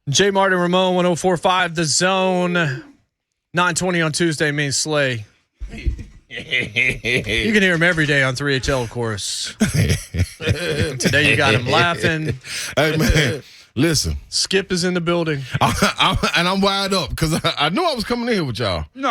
J. Martin Ramon, 104.5 The Zone. 9:20 on Tuesday means Slay. You can hear him every day on 3HL, of course. Today you got him laughing. Hey, man, listen. Skip is in the building. I'm wired up because I knew I was coming in here with y'all. No,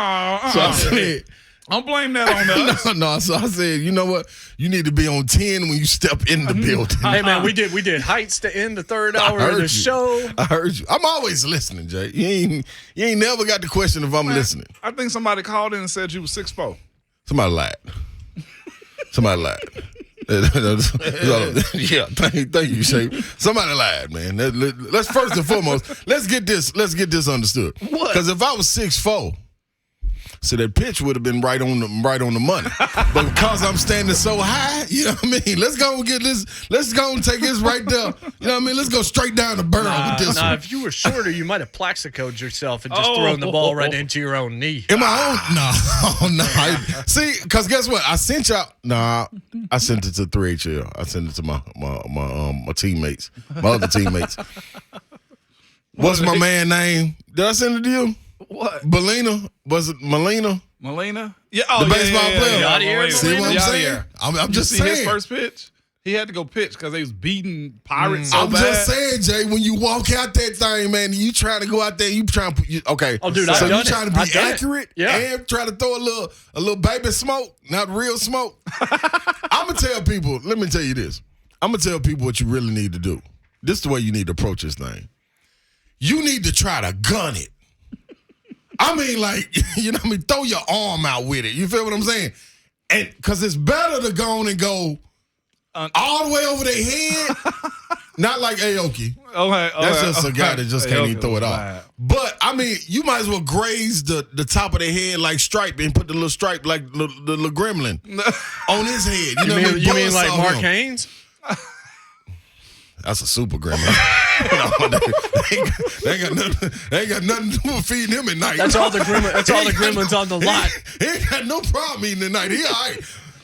So I said, don't blame that on us. no. So I said, you know what? You need to be on 10 when you step in the building. Hey, man, we did heights to end the third hour of the show. I heard you. I'm always listening, Jay. You ain't never got the question if I'm listening. I think somebody called in and said you was 6'4". Somebody lied. Yeah, thank you, Shay. Somebody lied, man. Let's first and foremost, let's get this understood. What? Because if I was 6'4", so that pitch would have been right on the money. But because I'm standing so high, you know what I mean? Let's go and get this. Let's go and take this right there. You know what I mean? Let's go straight down the barrel with this one. If you were shorter, you might have plaxicoed yourself and just thrown the ball right into your own knee. Am I on? No. See, because guess what? I sent y'all. I sent it to 3HL. I sent it to my teammates, my other teammates. What's my man name? Did I send it to you? What? Belina? Was it Melina? Melina? Yeah. The baseball player. Yadier. See what I'm saying? I'm just saying. His first pitch? He had to go pitch because they was beating Pirates so I'm bad. just saying, Jay, when you walk out that thing, man, you try to go out there, you trying to put, okay. Oh, dude, so I've you done it. trying to be I've done it. accurate Yeah. and try to throw a little baby smoke, not real smoke. I'm going to tell people, let me tell you this. I'm going to tell people what you really need to do. This is the way you need to approach this thing. You need to try to gun it. I mean, like, you know what I mean? Throw your arm out with it. You feel what I'm saying? And because it's better to go on and go all the way over their head. Not like Aoki. Okay. That's just a guy that just can't even Aoki throw it was off. bad. But, I mean, you might as well graze the top of their head like Stripe and put the little stripe like the little gremlin on his head. You know what I mean? You mean like Buzzsaw Mark him. Haynes? That's a super gremlin. they ain't got nothing to do with feeding him at night. That's all the gremlins on the lot. He ain't got no problem eating at night. He all right.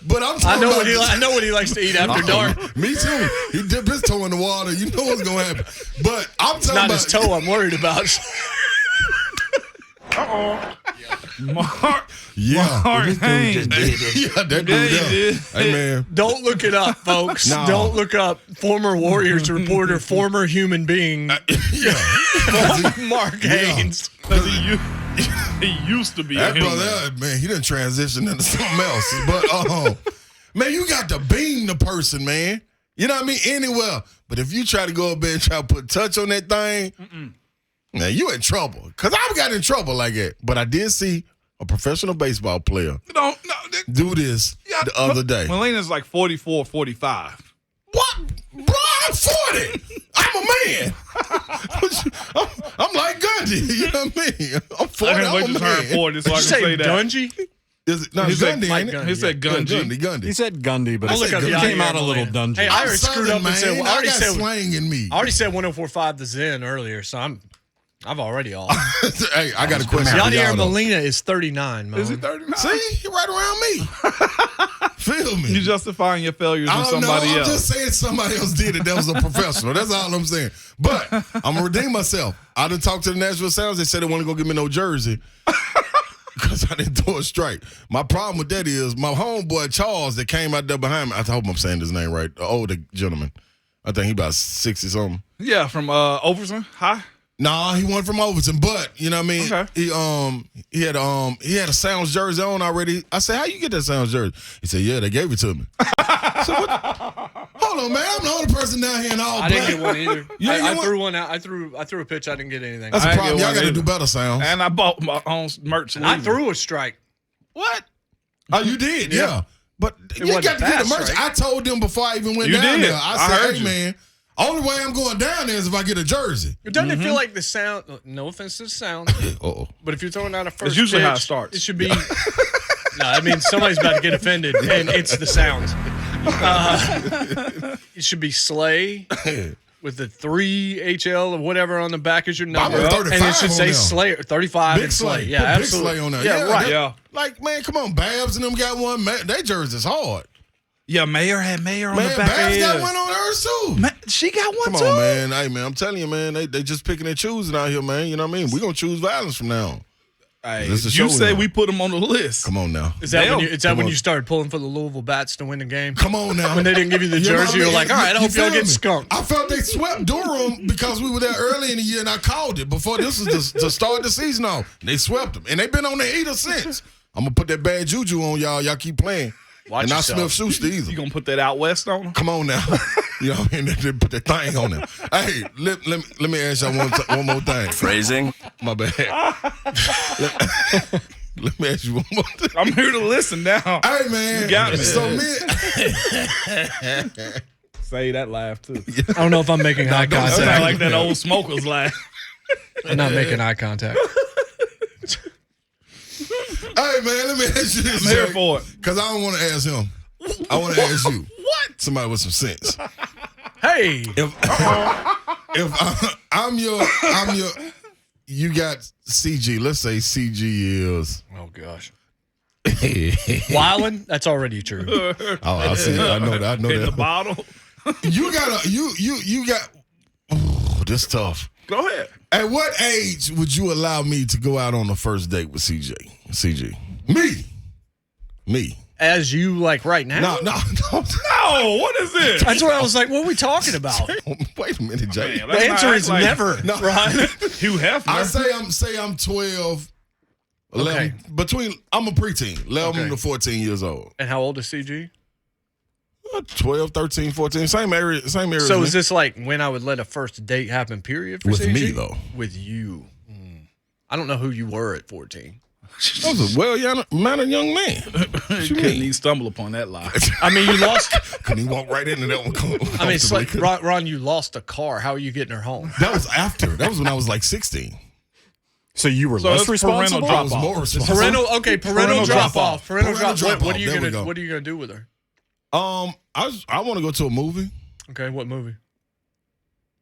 But I'm I talking know about what I know what he likes to eat after dark. Me too. He dipped his toe in the water. You know what's gonna happen. But I'm talking Not about his toe I'm worried about. Mark Haynes. Yeah, that dude there. Hey, man. Don't look it up, folks. No. Don't look up former Warriors reporter, former human being, Mark Haynes. Because he used to be That a human. brother, man, he done transitioned into something else. But, man, you got to beam the person, man. You know what I mean? Anywhere. But if you try to go up there and try to put touch on that thing, now you in trouble. Because I've got in trouble like that. But I did see a professional baseball player do this the other day. Melina's like 44, 45. What? Bro, I'm 40. I'm a man. I'm like Gundy. You know what I mean? I'm 40. I can't wait I'm to a turn man. 40 so I can say that. Dungy? Is it? No, He it's said Gundy, Mike ain't it? Gundy. He said Gundy. Gundy. He said Gundy, but I'll look up it Yadier came out a Molina. little dungy. Hey, I I'm already screwed Southern, up and said, man. I already I got said slang in me. I already said 104.5 The Zen earlier, so I've already off. Hey, I got a question for Yadier y'all, though. Molina is 39, man. Is he 39? See, you're right around me. Feel me? You justifying your failures with somebody I'm else. just saying somebody else did it that was a professional. That's all I'm saying. But I'm going to redeem myself. I done talked to the Nashville Sounds. They said they want to go give me no jersey because I didn't throw a strike. My problem with that is my homeboy Charles that came out there behind me. I hope I'm saying his name right. The older gentleman. I think he about 60-something. Yeah, from Overton. Hi. Nah, he won from Overton, but you know what I mean. Okay. He had a Sounds jersey on already. I said, "How you get that Sounds jersey?" He said, "Yeah, they gave it to me." So what? Hold on, man. I'm the only person down here in all I black. didn't get one either. You didn't I get one? threw one out. I threw a pitch. I didn't get anything. That's a I didn't problem. get Y'all one got to either. do better, Sounds. And I bought my own merch. I leaving. threw a strike. What? Oh, you did, yeah. But you wasn't got to get the fast, merch. right? I told them before I even went You down did. there. I I said, heard "Hey, you. man, only way I'm going down there is if I get a jersey." Doesn't it feel like the sound? No offense to the sound, Uh-oh. but if you're throwing out a first It's usually pitch, how it starts. It should be. No, I mean somebody's about to get offended, and it's the sounds. It should be Slay with the 3HL or whatever on the back is your number, I'm 35 and it should on say them. Slay 35 Big and Slay. Slay. Yeah, Put Big absolutely. Slay on there. Yeah, right. Yeah. Like, man, come on. Babs and them got one. Man, their jersey's hard. Yeah, Mayor on the Man, back of Babs got his. one on hers too. Man, she got one Come too. on, man. Hey, man, I'm telling you, man, they just picking and choosing out here, man. You know what I mean? We're going to choose violence from now on. Hey, This is a show you say now. we put them on the list. Come on now. Is that Damn. when on. you started pulling for the Louisville Bats to win the game? Come on now. When they didn't give you the You know what jersey, I you were mean? like, all right, I hope y'all feel get me? skunked. I felt they swept Durham because we were there early in the year and I called it before this was the start of the season off. They swept them. And they've been on the heater since. I'm going to put that bad juju on y'all. Y'all keep playing. Watch and not yourself. Smith-Schuster either. You gonna put that out west on them? Come on now. You know what I mean? They put that thing on them. Hey, let me ask y'all one more thing. Phrasing. My bad. Let me ask you one more thing. I'm here to listen now. Hey, man. You got me. So, Say that laugh too. I don't know if I'm making eye That sound contact. like that old smokers laugh. I'm not making eye contact. Hey, man, let me ask you this. I'm here for it. Because I don't want to ask him. I want to ask you. What? Somebody with some sense. Hey, If I'm your, you got CG. Let's say CG is. oh gosh, Wildin', that's already true. Oh, I see. I know that. I know In the that. bottle. You got you got. Oh, this tough. Go ahead. At what age would you allow me to go out on the first date with CG? Me. As you like right now? No. No, what is this? That's what I was like. What are we talking about? Wait a minute, Jay. Man, The answer is like never. No. Hugh Hefner. I say I'm 12, 11, Okay. I'm a preteen, 11 Okay. to 14 years old. And how old is CG? 12, 13, 14, same area. So as is me. this like when I would let a first date happen? Period. For With CG? me, though. With you. I don't know who you were at 14. I was a well-mannered young man. What you Couldn't mean? even stumble upon that lie. I mean, you lost. Couldn't he walk right into that one? I mean, it's like, Ron, you lost a car. How are you getting her home? That was after. That was when I was like 16. So you were So less it's responsible? parental I was drop-off. more responsible. Parental drop off. Parental drop. drop-off. What are you There we gonna go. What are you gonna do with her? I want to go to a movie. Okay, what movie?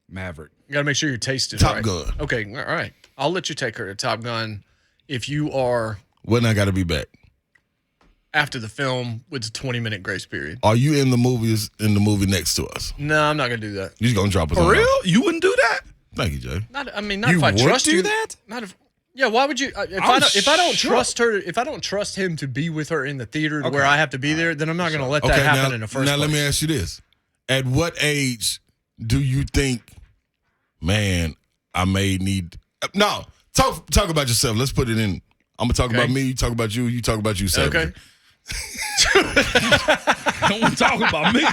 Maverick. You gotta make sure your taste is Top right. Gun. Okay, all right. I'll let you take her to Top Gun if you are When I got to be back. after the film with the 20-minute grace period. Are you in the movie next to us? No, I'm not gonna do that. You just gonna drop us For on real? out. You wouldn't do that? Thank you, Jay. Not if You I would trust do you. that? Not if. Yeah, why would you? If I don't trust her, if I don't trust him to be with her in the theater to where I have to be there, then I'm not going to let that happen in the first now place. let me ask you this: at what age do you think, man, I may need? No, talk about yourself. Let's put it in. I'm gonna talk about me. You talk about you. You talk about you. Okay. Don't talk about me.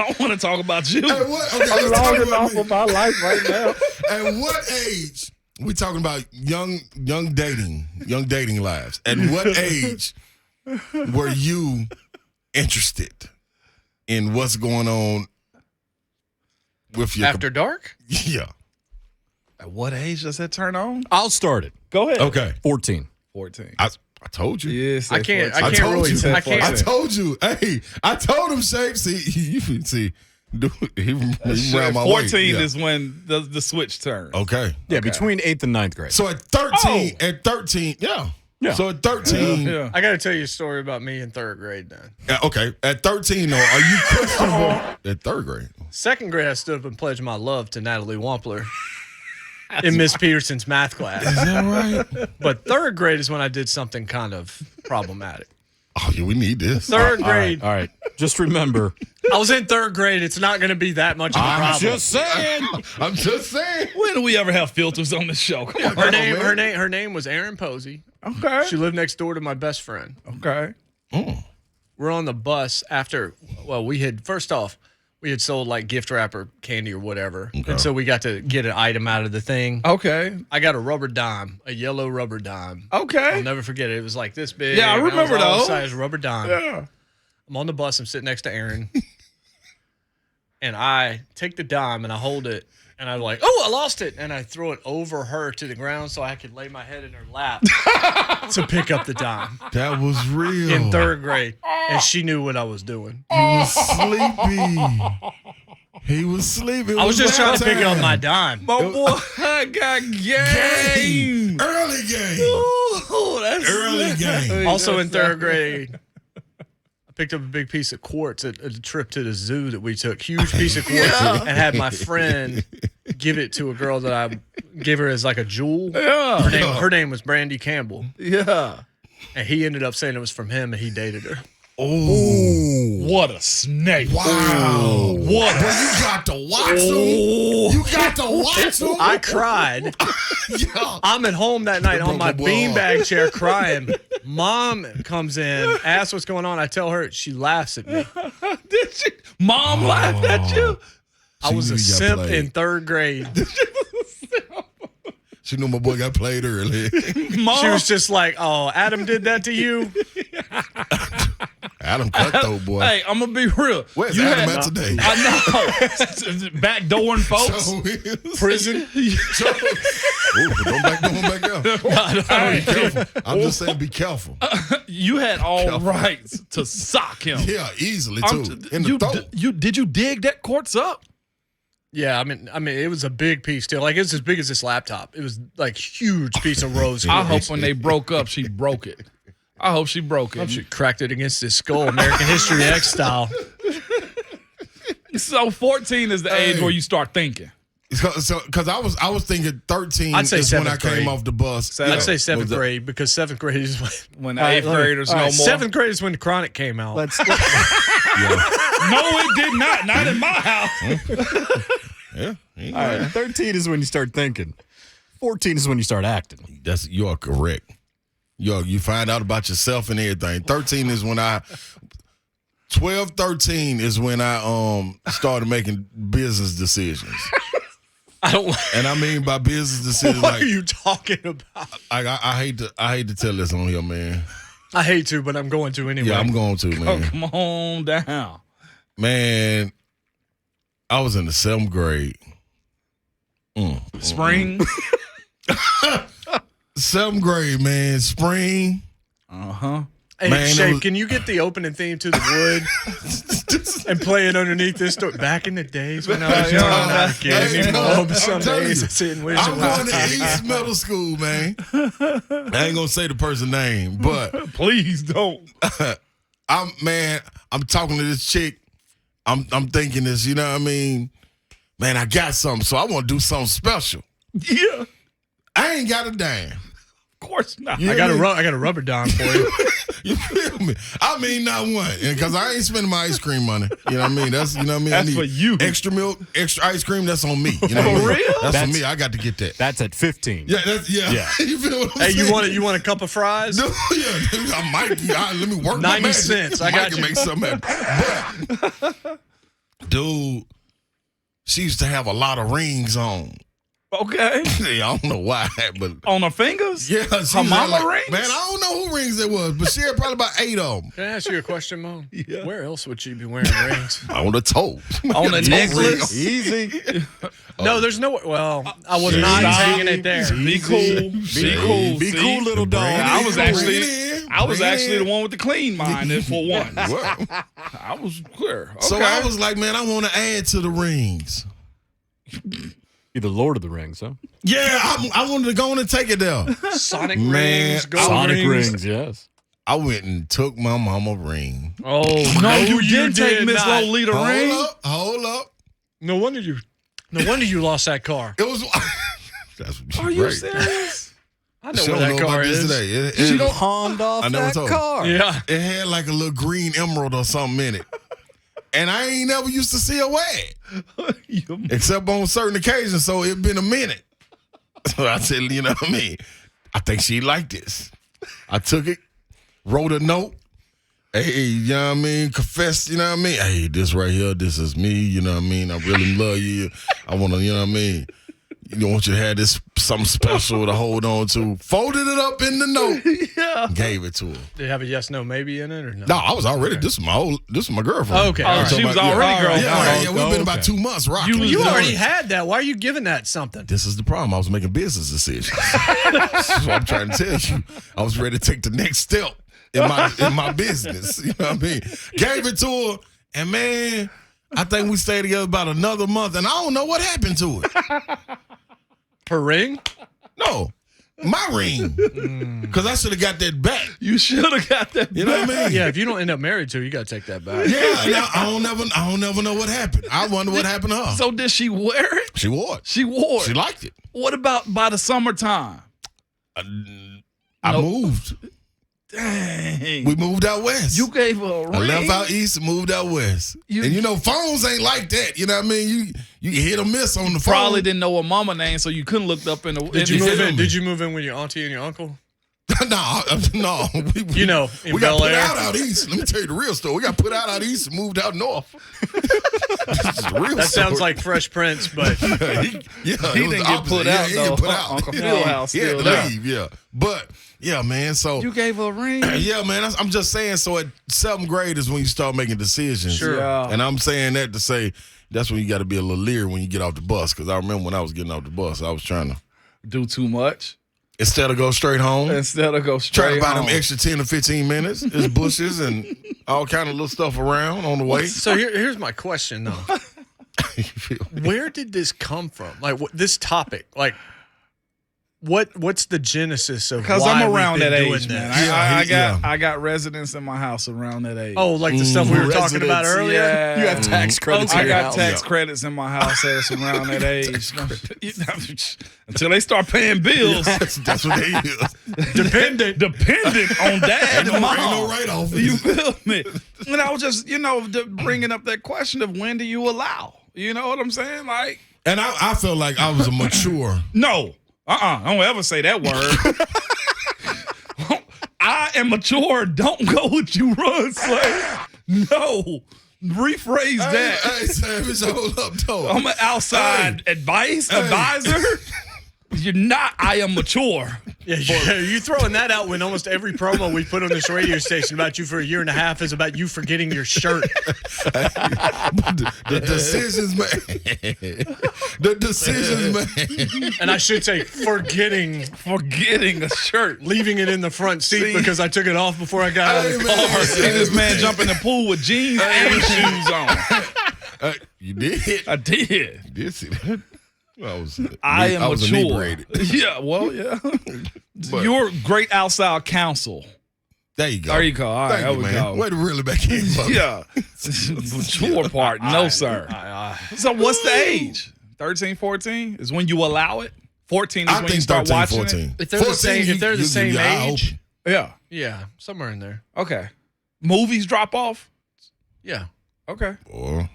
I want to talk about you. At what, okay, let's talk about me. my life right now. At what age? We talking about young dating lives. At what age were you interested in what's going on with your After dark? Yeah. At what age does that turn on? I'll start it. Go ahead. Okay. 14. 14. I told you. Yes, I can't I told really. you. I can't. I told you. Hey, I told him, Shape. See, you see, dude, he ran my way. 14 Yeah. is when the switch turns. Okay. Yeah, between 8th and 9th grade. So at 13, yeah. Yeah. So at 13, Yeah. I got to tell you a story about me in third grade. Then okay. At 13, though, are you questionable at third grade? second grade, I stood up and pledged my love to Natalie Wampler in Miss Peterson's math class. Is that right? But third grade is when I did something kind of problematic. Oh, yeah, we need this. Third grade, All right. Just remember, I was in third grade. It's not going to be that much of a problem. just saying. I'm just saying. When do we ever have filters on the show? Come on. Her name was Erin Posey. Okay. She lived next door to my best friend. Okay. We're on the bus after. Well, we had sold like gift wrapper candy or whatever, and so we got to get an item out of the thing. Okay. I got a rubber dime, a yellow rubber dime. Okay. I'll never forget it. It was like this big. Yeah, I and remember was all those. size rubber dime. Yeah. I'm on the bus. I'm sitting next to Aaron, and I take the dime and I hold it, and I'm like, "Oh, I lost it!" And I throw it over her to the ground so I could lay my head in her lap to pick up the dime That was real. in third grade, and she knew what I was doing. He was sleepy. He was sleeping. I was just trying to pick up my dime. My boy got game. Early game. Ooh, that's Early game. Also in third grade, I picked up a big piece of quartz at a trip to the zoo that we took. Huge piece of quartz, and had my friend give it to a girl that I gave her as like a jewel. Yeah. Her name was Brandy Campbell, Yeah. and he ended up saying it was from him, and he dated her. Oh, What a snake. wow. What Boy, a you got to watch him. You got to watch him. I cried. Yeah. I'm at home that night on my broke my boy beanbag chair crying. Mom comes in, asks what's going on. I tell her, she laughs at me. Did she? Mom laughed at you? I was knew a you got simp played. in 3rd grade. She knew my boy got played early. Mom. She was just like, "Oh, Adam did that to you." Adam Cutthroat, boy. Hey, I'm going to be real. Where's You Adam had- at today? I know. Backdooring folks. So is. Prison. Ooh, don't back out. Hey, Be careful. I'm just saying, be careful. you had all Careful. rights to sock him. Yeah, easily too. In the you, throat. did you dig that quartz up? Yeah, I mean, it was a big piece too. Like, it was as big as this laptop. It was like huge piece of rose I quartz. hope when they broke up, she broke it. I hope she broke it. She cracked it against his skull, American History X style. So 14 is the age Hey. where you start thinking. Because I was thinking 13 I'd say is when I 7th came grade. off the bus. I'd say 7th Was that- grade, because 7th grade is When when the eighth graders no more. 7th grade is when the Chronic came out. Let's No, it did not. Not in my house. Yeah. all right. 13 is when you start thinking. 14 is when you start acting. You are correct. You find out about yourself and everything. 13 is when 13 is when I started making business decisions. I don't. And I mean by business decisions, What like are you talking about? I hate to tell this on here, man. I hate to, but I'm going to anyway. Yeah, I'm going to, Oh, man. come on down. Man, I was in the 7th grade. Spring. 7th grade, man. Spring. Uh-huh. Hey, Man, Shay, it was- can you get the opening theme to the wood and play it underneath this story? Back in the days when I was young, I Hey, can't no, home I'm some telling days you, I sit and wish I'm I going was to high. East Middle School, man. I ain't gonna say the person's name, but Please don't. I'm talking to this chick. I'm thinking this, you know what I mean? Man, I got something, so I want to do something special. Yeah. I ain't got a dime. Of course not. You I hear got me? I got a rubber dime for you. You feel me? I mean, not one, because I ain't spending my ice cream money. You know what I mean? That's I That's need for you. Extra milk, extra ice cream. That's on me. You know what I mean? For real? That's That's- for me. I got to get that. That's at 15. Yeah, yeah. You feel what I'm Hey, saying? you want a cup of fries? No, yeah, I might. Let me work 90 my magic. cents. I got can you. make something happen. But, dude, she used to have a lot of rings on. Okay. I don't know why, but On her fingers? yeah, she Her used to have mama rings? Man, I don't know who rings it was, but she had probably about 8 of them Can I ask you a question, Mom? Yeah. Where else would she be wearing rings? on the toe. On the Toe necklace? ring. Easy. No, there's no. Well, I was see? not Stop. hanging it there. Be cool. Be cool. Be See? cool, little dog. I was Bring actually, it in. I was Bring it actually in. the one with the clean mind for one. Well, I was clear. Okay. so I was like, man, I want to add to the rings. You're the Lord of the Rings, huh? Yeah, I wanted to go on and take it there. Sonic Man, rings, gold Sonic rings. rings, yes. I went and took my mama ring. Oh no, you didn't take did Miss not. Lolita ring. Hold up. No wonder you lost that car. It was. That's what Are you right. serious? I know She where don't that know car about this is. today. It, She it, pawned off I never that told her. car. Yeah. it had like a little green emerald or something in it. And I ain't never used to see her wear it, except on certain occasions. So it been a minute. So I said, you know what I mean? I think she liked this. I took it, wrote a note. Hey, you know what I mean? Confessed, you know what I mean? Hey, this right here, this is me, you know what I mean? I really love you. I want to, you know what I mean? You want you to have this something special to hold on to. Folded it up in the note. Yeah. Gave it to her. Did it have a yes, no, maybe in it or no? No, I was already. This is my girlfriend. Okay. Oh, all right. she was Yeah. already girl. Yeah, we've been about okay. 2 months rocking. You was You doing already it. had that. Why are you giving that something? This is the problem. I was making business decisions. That's what I'm trying to tell you. I was ready to take the next step in my business. You know what I mean? Gave it to her, and man, I think we stayed together about another month, and I don't know what happened to it. Per ring? No. my ring. Because I should have got that back. You should have got that. You know what I mean? Yeah, if you don't end up married to her, you got to take that back. Yeah, and I don't never know what happened. I wonder what happened to her. So did she wear it? She wore it. She wore it. She liked it. What about by the summertime? I Nope. moved. Dang. We moved out west. You gave her a ring. I left out east and moved out west. And phones ain't like that. You know what I mean? You can hit or miss on the phone. Probably didn't know her mama name, so you couldn't look up in the. Did you move in? Did you move in with your auntie and your uncle? no. In we got Bel put Air? out east. Let me tell you the real story. We got put out east and moved out north. This is the real That story. sounds like Fresh Prince, but He didn't get put out, he though. didn't put out. Uncle Philhouse He had still to there. leave, yeah. But, yeah, man, so. You gave her a ring. Yeah, man, I'm just saying, so at 7th grade is when you start making decisions. Sure. Yeah. And I'm saying that to say that's when you got to be a little leery when you get off the bus. Because I remember when I was getting off the bus, I was trying to, Do too much instead of go straight home, instead of go try straight to buy home. them extra 10 or 15 minutes. There's bushes and all kind of little stuff around on the way. so here's my question though: where did this come from? Like this topic, like what's the genesis of? Because why I'm we've around been that doing age, this? man. I got residents in my house around that age. Oh, like the stuff we were talking about Residents, earlier. yeah. You have tax credits I in your got house. tax credits in my house that's around that age. Until they start paying bills. That's what they is. Dependent on dad and mom. Ain't no write-off. You feel me? And I was just, bringing up that question of when do you allow? You know what I'm saying? Like, And I felt like I was a mature. no. Don't ever say that word. I am mature. Don't go with you, run, Slay. No. Rephrase that. Hey, Savage, hold up, though. I'm an outside advisor. You're not. I am mature. Yeah, you throwing that out when almost every promo we put on this radio station about you for a year and a half is about you forgetting your shirt. The decisions made. The decisions made. And I should say forgetting Forgetting a shirt. leaving it in the front seat See? because I took it off before I got out of the Hey, car. man. See this man jump in the pool with jeans and shoes on. You did. I did. You did see that. I am was mature. inebriated. Yeah, well, yeah. But- You're great outside counsel. There you go. There you go. All right, Thank there you, we man. go. Way to reel it back in. brother. Yeah. Mature part, no, sir. So what's the age? 13, 14 is when you allow it? 14 is I when you think start 13, watching 14. If they're the same, if they're the same I age, hope. it? Yeah. yeah, somewhere in there. Okay. Movies drop off? Yeah. Okay. Boy,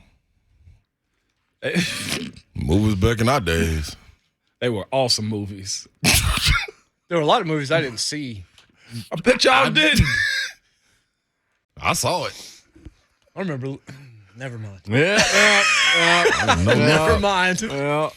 movies back in our days. They were awesome movies. There were a lot of movies I didn't see. I bet y'all didn't. I saw it. I remember. Never mind. Yeah. Never mind. Yeah.